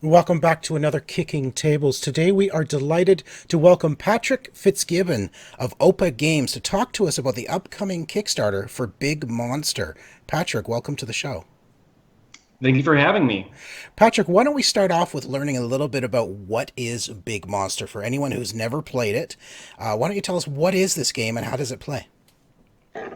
Welcome back to another Kicking Tables. Today we are delighted to welcome Patrick Fitzgibbon of Opa Games to talk to us about the upcoming Kickstarter for Big Monster. Patrick, welcome to the show. Thank you for having me. Patrick, why don't we start off with learning a little bit about what is Big Monster for anyone who's never played it? Why don't you tell us what is this game and how does it play?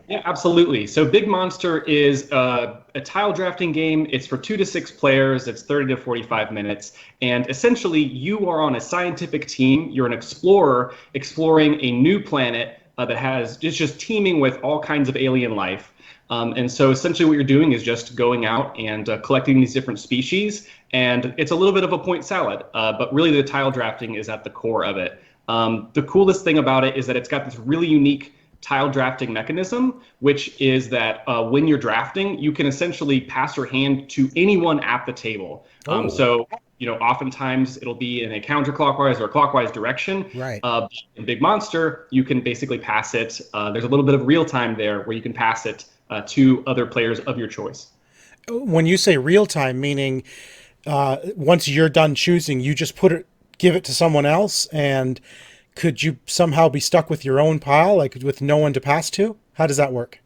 Yeah, absolutely. So Big Monster is a tile drafting game. It's for 2 to 6 players. It's 30 to 45 minutes. And essentially, you are on a scientific team. You're an explorer exploring a new planet it's just teeming with all kinds of alien life. And so essentially what you're doing is just going out and collecting these different species. And it's a little bit of a point salad, but really the tile drafting is at the core of it. The coolest thing about it is that it's got this really unique tile drafting mechanism, which is that when you're drafting, you can essentially pass your hand to anyone at the table. Oftentimes it'll be in a counterclockwise or clockwise direction. Right. In Big Monster, you can basically pass it. There's a little bit of real time there where you can pass it to other players of your choice. When you say real time, meaning once you're done choosing, you just give it to someone else, and could you somehow be stuck with your own pile, like with no one to pass to? How does that work?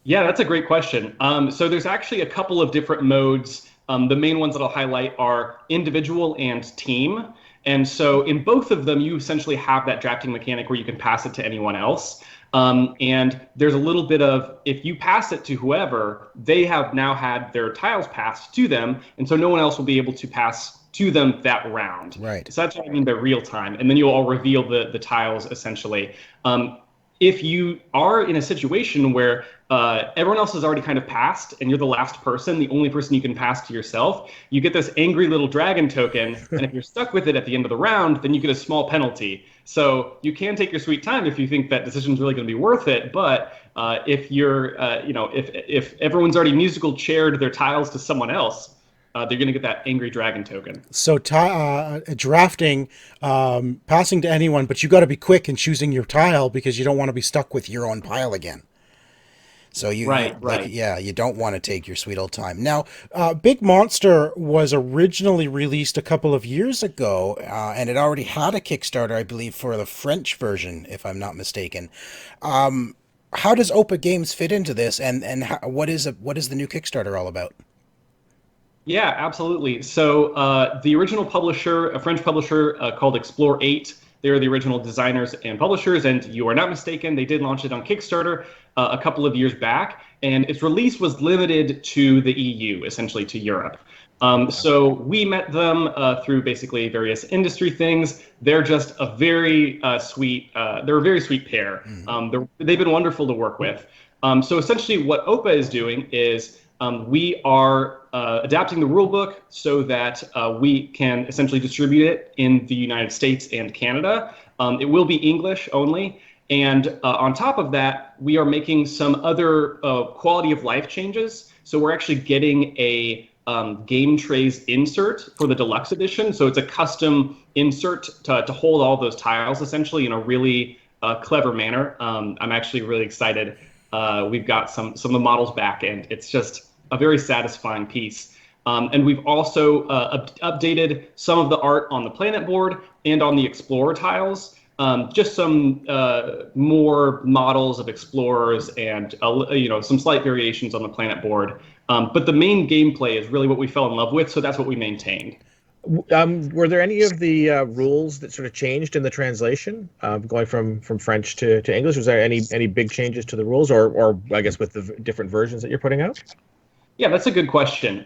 Yeah, that's a great question. So there's actually a couple of different modes. The main ones that I'll highlight are individual and team. And so in both of them, you essentially have that drafting mechanic where you can pass it to anyone else. And there's a little bit of, if you pass it to whoever, they have now had their tiles passed to them. And so no one else will be able to pass to them that round. Right. So that's what I mean by real time. And then you'll all reveal the tiles essentially. If you are in a situation where everyone else has already kind of passed and you're the last person, the only person you can pass to yourself, you get this angry little dragon token. And if you're stuck with it at the end of the round, then you get a small penalty. So you can take your sweet time if you think that decision's really going to be worth it. But if if everyone's already musical chaired their tiles to someone else, they're going to get that angry dragon token. So drafting, passing to anyone, but you got to be quick in choosing your tile because you don't want to be stuck with your own pile again. So Right. you don't want to take your sweet old time. Now, Big Monster was originally released a couple of years ago, and it already had a Kickstarter, I believe, for the French version, if I'm not mistaken. How does Opa Games fit into this, and what is the new Kickstarter all about? Yeah, absolutely. So the original publisher, a French publisher called Explore 8, they were the original designers and publishers, and you are not mistaken, they did launch it on Kickstarter a couple of years back, and its release was limited to the EU, essentially to Europe. So we met them through basically various industry things. They're just a very they're a very sweet pair. They've been wonderful to work with. So essentially what OPA is doing is we are adapting the rulebook so that we can essentially distribute it in the United States and Canada. It will be English only. And on top of that, we are making some other quality of life changes. So we're actually getting a game trays insert for the deluxe edition. So it's a custom insert to hold all those tiles essentially in a really clever manner. I'm actually really excited. We've got some of the models back, and it's just a very satisfying piece. And we've also updated some of the art on the planet board and on the Explorer tiles. Just some more models of explorers and some slight variations on the planet board. But the main gameplay is really what we fell in love with, so that's what we maintained. Were there any of the rules that sort of changed in the translation, going from French to English? Was there any big changes to the rules, or I guess with the different versions that you're putting out? Yeah, that's a good question.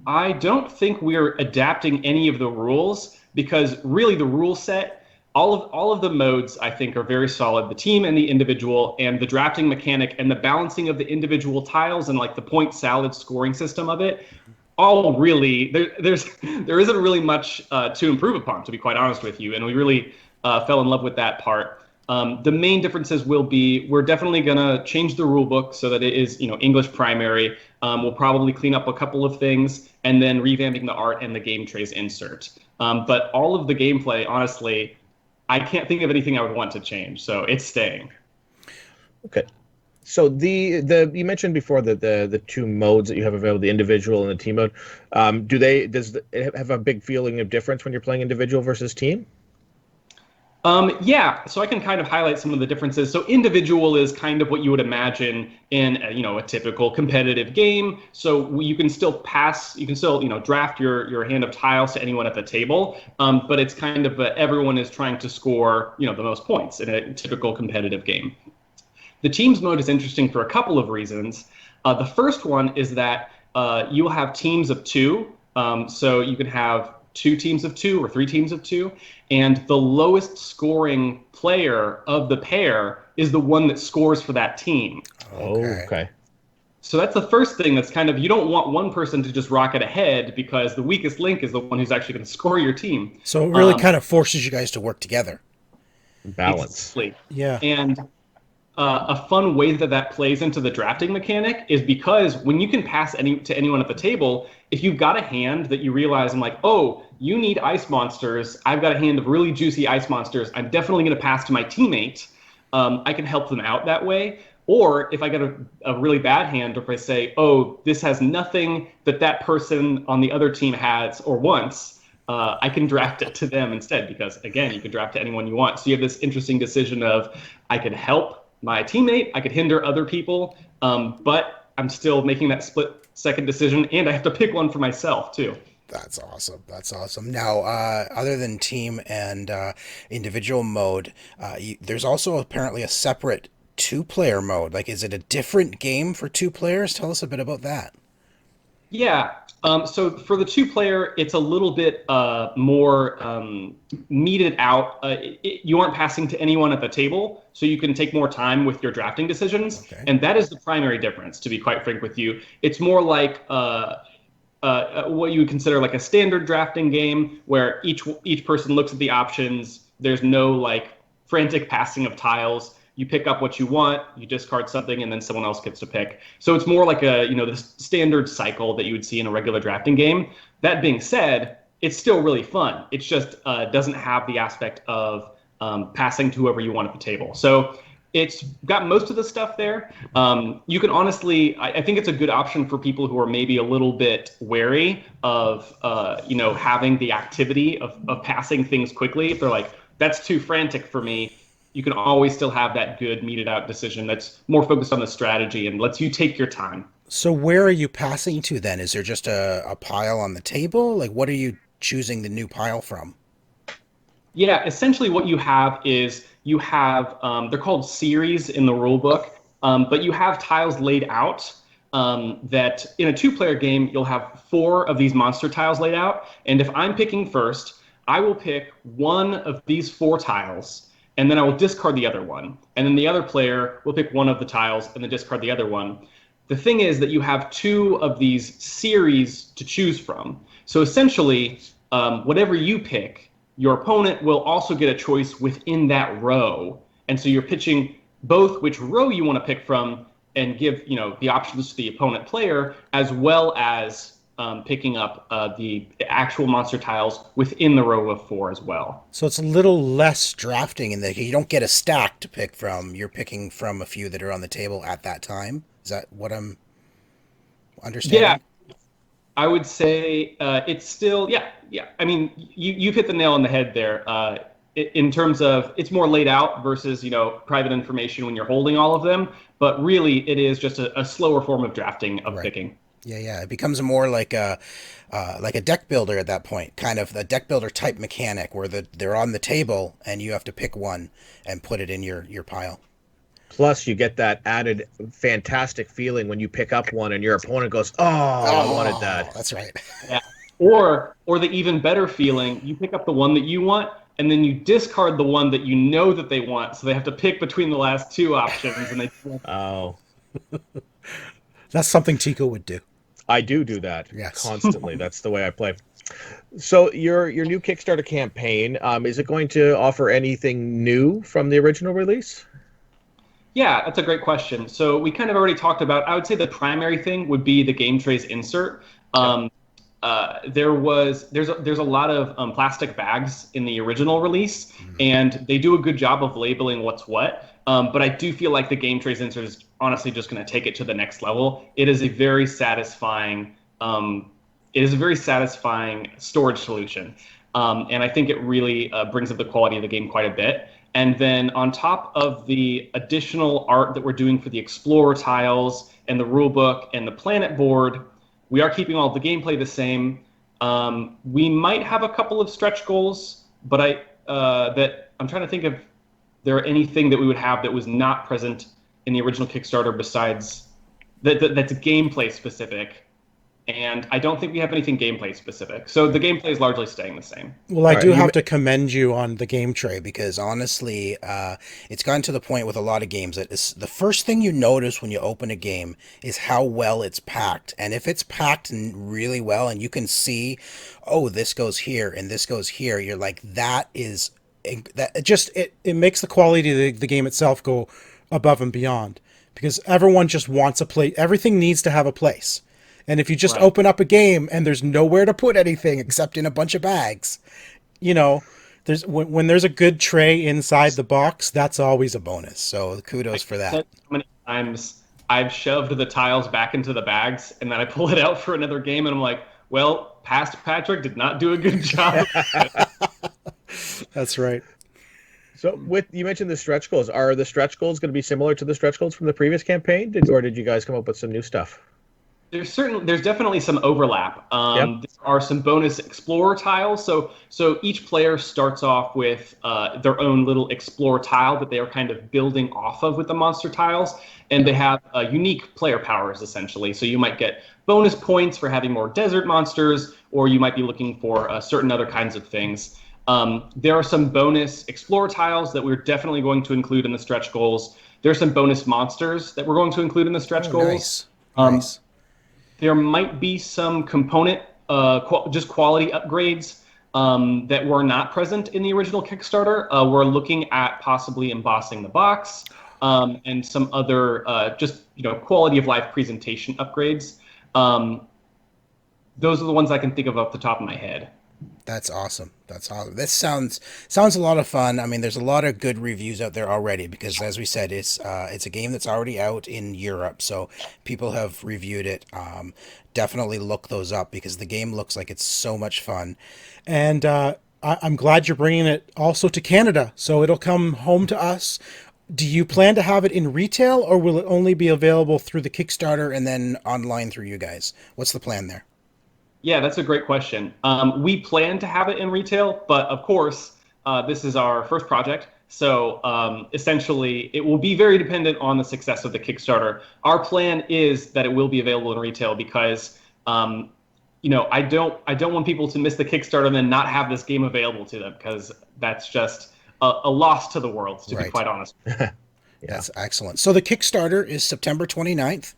I don't think we're adapting any of the rules because really the rule set, all of the modes I think are very solid. The team and the individual and the drafting mechanic and the balancing of the individual tiles and like the point salad scoring system of it, all really there isn't really much to improve upon, to be quite honest with you. And we really fell in love with that part. The main differences will be we're definitely going to change the rule book so that it is English primary. We'll probably clean up a couple of things and then revamping the art and the game trays insert. But all of the gameplay, honestly, I can't think of anything I would want to change. So it's staying. Okay. So the you mentioned before that the two modes that you have available, the individual and the team mode, does it have a big feeling of difference when you're playing individual versus team? Yeah, so I can kind of highlight some of the differences. So individual is kind of what you would imagine in a typical competitive game. So you can still pass, you can still draft your hand of tiles to anyone at the table, but it's kind of everyone is trying to score the most points in a typical competitive game. The teams mode is interesting for a couple of reasons. The first one is that you'll have teams of two. So you can have two teams of two or three teams of two. And the lowest scoring player of the pair is the one that scores for that team. Okay. So that's the first thing that's kind of, you don't want one person to just rocket ahead because the weakest link is the one who's actually going to score your team. So it really kind of forces you guys to work together. Balance. Exactly. Yeah. And a fun way that plays into the drafting mechanic is because when you can pass to anyone at the table, if you've got a hand that you realize, I'm like, oh, you need ice monsters. I've got a hand of really juicy ice monsters. I'm definitely going to pass to my teammate. I can help them out that way. Or if I get a really bad hand, or if I say, oh, this has nothing that person on the other team has or wants, I can draft it to them instead because, again, you can draft to anyone you want. So you have this interesting decision of I can help my teammate, I could hinder other people, but I'm still making that split-second decision, and I have to pick one for myself, too. That's awesome. That's awesome. Now, other than team and individual mode, there's also apparently a separate two-player mode. Like, is it a different game for two players? Tell us a bit about that. Yeah. So for the two-player, it's a little bit more meted out. You aren't passing to anyone at the table, so you can take more time with your drafting decisions. Okay. And that is the primary difference, to be quite frank with you. It's more like what you would consider like a standard drafting game where each person looks at the options. There's no like frantic passing of tiles. You pick up what you want, you discard something, and then someone else gets to pick. So it's more like the standard cycle that you would see in a regular drafting game. That being said, it's still really fun. It just doesn't have the aspect of passing to whoever you want at the table. So it's got most of the stuff there. You can honestly, I think it's a good option for people who are maybe a little bit wary of, having the activity of passing things quickly. If they're like, that's too frantic for me, you can always still have that good meted out decision that's more focused on the strategy and lets you take your time. So where are you passing to then? Is there just a pile on the table? Like, what are you choosing the new pile from? Yeah, essentially what you have is you have, they're called series in the rule book, but you have tiles laid out that in a two-player game, you'll have 4 of these monster tiles laid out. And if I'm picking first, I will pick one of these 4 tiles, and then I will discard the other one. And then the other player will pick one of the tiles and then discard the other one. The thing is that you have 2 of these series to choose from. So essentially, whatever you pick, your opponent will also get a choice within that row. And so you're pitching both which row you want to pick from and give the options to the opponent player, as well as picking up the actual monster tiles within the row of 4 as well. So it's a little less drafting in that you don't get a stack to pick from. You're picking from a few that are on the table at that time. Is that what I'm understanding? Yeah, I would say it's still, yeah. I mean, you've hit the nail on the head there. In terms of it's more laid out versus private information when you're holding all of them, but really it is just a slower form of drafting of picking. Yeah. It becomes more like a deck builder at that point, kind of a deck builder type mechanic where they're on the table and you have to pick one and put it in your pile. Plus, you get that added fantastic feeling when you pick up one and your opponent goes, "Oh, I wanted that." That's right. Yeah. Or the even better feeling, you pick up the one that you want, and then you discard the one that you know that they want, so they have to pick between the last 2 options, and they. Oh, That's something Tico would do. I do that Yes. constantly. That's the way I play. So your new Kickstarter campaign, is it going to offer anything new from the original release? Yeah, that's a great question. So we kind of already talked about, I would say the primary thing would be the game trays insert. There's a lot of plastic bags in the original release, and they do a good job of labeling what's what. But I do feel like the game trace insert is honestly just going to take it to the next level. It is a very satisfying, storage solution, and I think it really brings up the quality of the game quite a bit. And then on top of the additional art that we're doing for the Explorer tiles and the rulebook and the planet board, we are keeping all of the gameplay the same. We might have a couple of stretch goals, but I'm trying to think if there anything that we would have that was not present in the original Kickstarter besides that's gameplay specific. And I don't think we have anything gameplay specific. So the gameplay is largely staying the same. Well, I do have to commend you on the game tray because honestly, it's gotten to the point with a lot of games that the first thing you notice when you open a game is how well it's packed. And if it's packed really well and you can see, oh, this goes here and this goes here, you're like, that it makes the quality of the game itself go above and beyond because everyone just wants a place. Everything needs to have a place. And if you just open up a game and there's nowhere to put anything except in a bunch of bags, you know, when there's a good tray inside the box, that's always a bonus. So kudos for that. How many times I've shoved the tiles back into the bags and then I pull it out for another game and I'm like, well, past Patrick did not do a good job. That's right. So you mentioned the stretch goals. Are the stretch goals going to be similar to the stretch goals from the previous campaign, or did you guys come up with some new stuff? There's definitely some overlap. There are some bonus explorer tiles. So each player starts off with their own little explorer tile that they are kind of building off of with the monster tiles, and they have unique player powers essentially. So you might get bonus points for having more desert monsters, or you might be looking for certain other kinds of things. There are some bonus explorer tiles that we're definitely going to include in the stretch goals. There are some bonus monsters that we're going to include in the stretch goals. Nice. There might be some component, just quality upgrades that were not present in the original Kickstarter. We're looking at possibly embossing the box and some other quality of life presentation upgrades. Those are the ones I can think of off the top of my head. That's awesome. This sounds a lot of fun. I mean, there's a lot of good reviews out there already because, as we said, it's a game that's already out in Europe, so people have reviewed it. Definitely look those up because the game looks like it's so much fun, and I'm glad you're bringing it also to Canada, so it'll come home to us. Do you plan to have it in retail, or will it only be available through the Kickstarter and then online through you guys? What's the plan there? Yeah, that's a great question. We plan to have it in retail, but of course, this is our first project. So essentially, it will be very dependent on the success of the Kickstarter. Our plan is that it will be available in retail because, I don't want people to miss the Kickstarter and then not have this game available to them because that's just a loss to the world, to be quite honest. Yeah. That's excellent. So the Kickstarter is September 29th,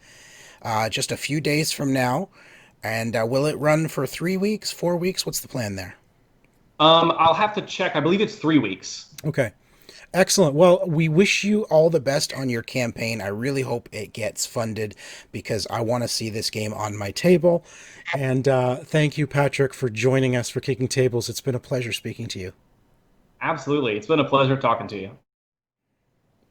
just a few days from now. And will it run for 3 weeks, 4 weeks? What's the plan there? I'll have to check. I believe it's 3 weeks. Okay. Excellent. Well, we wish you all the best on your campaign. I really hope it gets funded because I want to see this game on my table. And thank you, Patrick, for joining us for Kicking Tables. It's been a pleasure speaking to you. Absolutely. It's been a pleasure talking to you.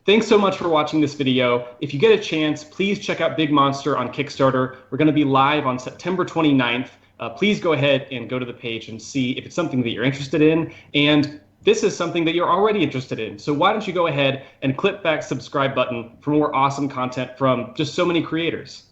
Thanks so much for watching this video. If you get a chance, please check out Big Monster on Kickstarter. We're going to be live on September 29th. Please go ahead and go to the page and see if it's something that you're interested in. And this is something that you're already interested in. So why don't you go ahead and click that subscribe button for more awesome content from just so many creators.